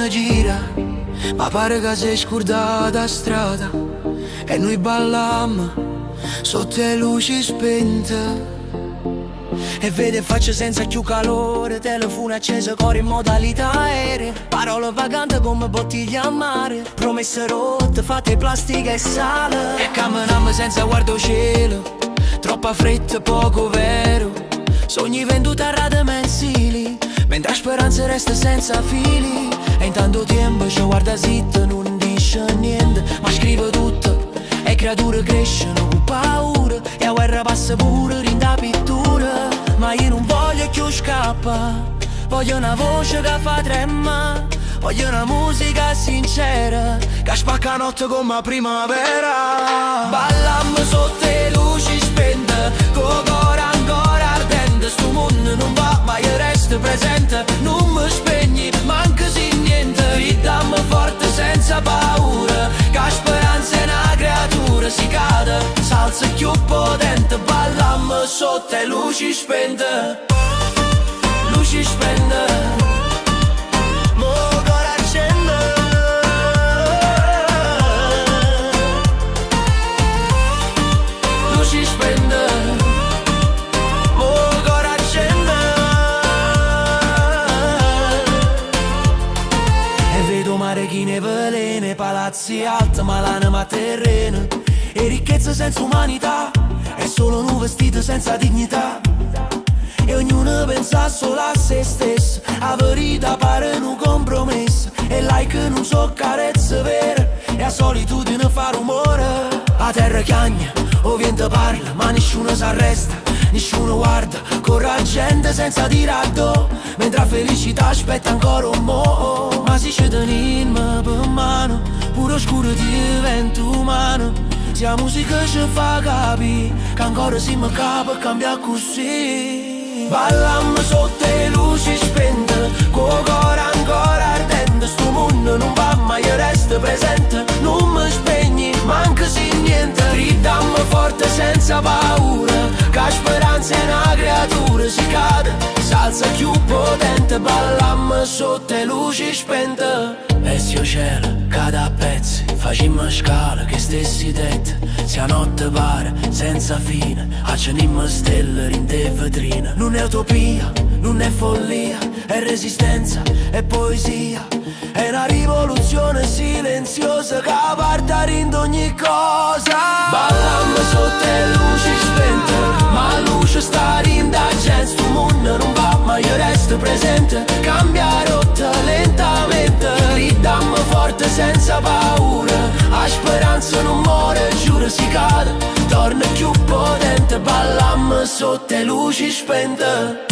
ne gira, ma pare che sei scordata a strada. E noi ballammo sotto le luci spente. E vede faccia senza più calore, telefono acceso, cuore in modalità aerea. Parole vaganti come bottiglie a mare, promesse rotte, fatte plastica e sale. E camminammo senza guardo cielo, troppa fretta, poco vero. Sogni venduti a rate mensili, mentre la speranza resta senza fili. E in tanto tempo ci guarda zitto, non dice niente, ma scrive tutto. E creature crescono con paura, e la guerra passa pure in da pittura. Ma io non voglio più scappa, voglio una voce che fa trema, voglio una musica sincera che spacca notte come la primavera. Ballammo sotto le luci spente, con cuore ancora ardente. Sto mondo non va, ma io resto presente. Non mi spegni, manca sin niente. Gridammo forte senza paura, che la speranza è una creatura. Si cade, salsa più potente. Ballammo sotto le luci spente, luci spente. Mo cuore accende, luci spente. Mo cuore accende. E vedo mare chi ne velene, palazzi alti ma l'anima terrena. E ricchezza senza umanità, è solo un vestito senza dignità. E ognuno pensa solo a se stesso, la verità pare un compromesso. E like non so carezze vere, e la solitudine fa rumore. La terra chiagna, o vento parla, ma nessuno si arresta, nessuno guarda. Corre la gente senza dire addo, mentre la felicità aspetta ancora un mo'. Ma si ci tenim per mano, pure oscuro diventa umano. Se la musica ci fa capire che ancora siamo capo e cambia così. Ballammo sotto le luci spente, con cuore ancora ardente. Sto mondo non va, ma io resto presente. Non mi spegni, manca sin niente. Gridammo forte senza paura, che la speranza è una creatura. Si cade, salsa più potente. Ballammo sotto le luci spente. E se il cielo cade a pezzi, facciamo scala che stessi tetti. Se la notte pare senza fine, accendiamo stelle in te vetrine. Non è utopia, non è follia, è resistenza, è poesia. È una rivoluzione silenziosa che parte in ogni cosa. Ballammo sotto le luci spente, ma la luce sta in da gente. Sto mondo non va, ma io resto presente. Cambia rotta lentamente, gridammo forte senza paura. La speranza non muore, giuro si cade, torna più potente. Ballammo sotto le luci spente.